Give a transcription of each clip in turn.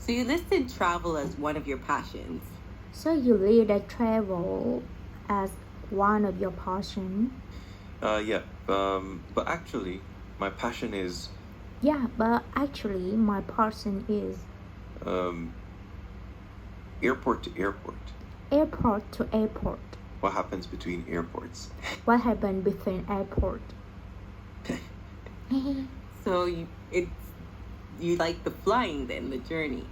So you listed travel as one of your passions. So you lead a travel as one of your passion. Yeah. But actually, my passion is Yeah, but actually my passion is um, airport to airport. airport to airport. What happens between airports? What happened between airport? So you like the flying then, the journey.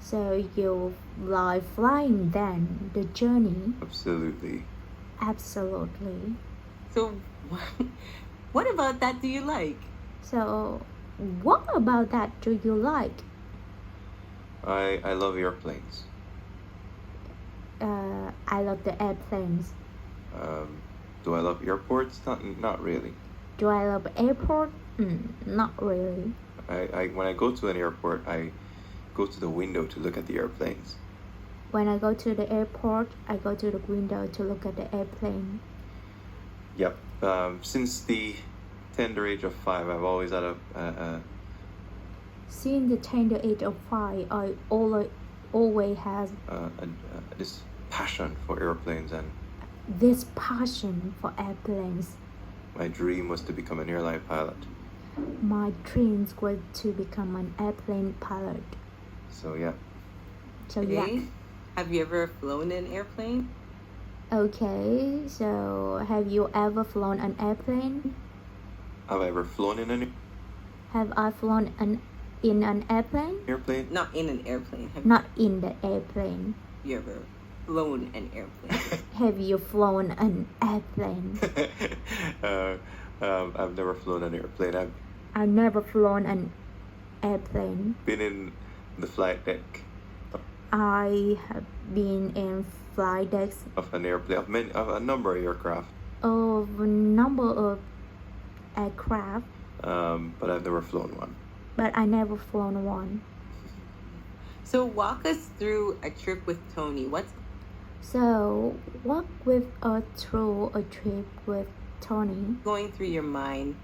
So you like flying then, the journey? Absolutely. Absolutely. So what about that do you like? So what about that do you like? I love airplanes. I love the airplanes. Do I love airports? Not really. Do I love airport? Not really. When I go to an airport, I go to the window to look at the airplanes. When I go to the airport, I go to the window to look at the airplane. Yep. Since the tender age of 5, I've always had a Since the tender age of 5, I always has this passion for airplanes, and this passion for airplanes. my dream was to become an airline pilot. My dreams was to become an airplane pilot. So yeah. So Okay. yeah. Have you ever flown an airplane? Okay, so have you ever flown an airplane? Have I ever flown in an Have I flown in an airplane? airplane? Not in an airplane. Have Not in the airplane. you ever flown an airplane? Have you flown an airplane? I've never flown an airplane. I've I've never flown an airplane. been in the flight deck I have been in flight decks of an airplane, of a number of aircraft, of a number of aircraft, but I've never flown one. but I never flown one. So walk us through a trip with Tony. What's So walk with us through a trip with Tony. going through your mind?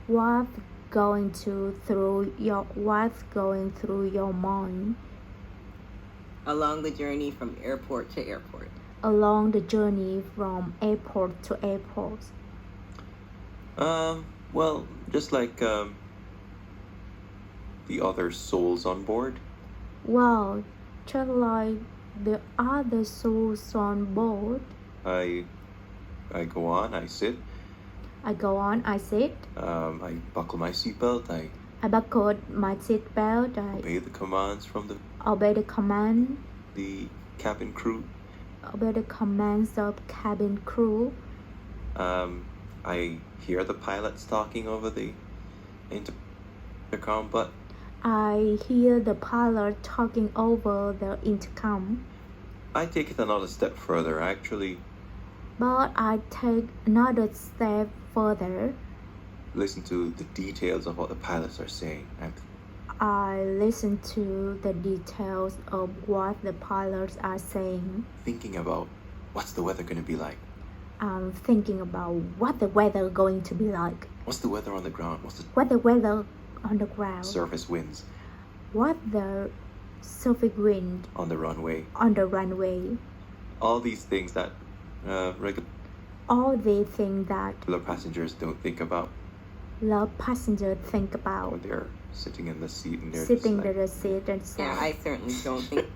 What's going through your mind Along the journey from airport to airport. along the journey from airport to airport? Well, just like the other souls on board, Well, just like the other souls on board, I go on, I sit, I go on, I sit, I buckle my seatbelt, I I buckled my seatbelt, I obey the commands from obey the cabin crew. obey the commands of cabin crew. I hear the pilots talking over the intercom, but I hear the pilot talking over the intercom, I take it another step further. I actually but I take another step further. listen to the details of what the pilots are saying. I listen to the details of what the pilots are saying. Thinking about what's the weather going to be like. I'm thinking about what the weather going to be like. What's the weather on the ground? What's the What the weather on the ground. surface winds What the surface wind on the runway? on the runway. All these things that regular All the things that passengers don't think about the passenger think about when they're sitting in the seat and they're sitting just in the seat and Yeah, say, I certainly don't think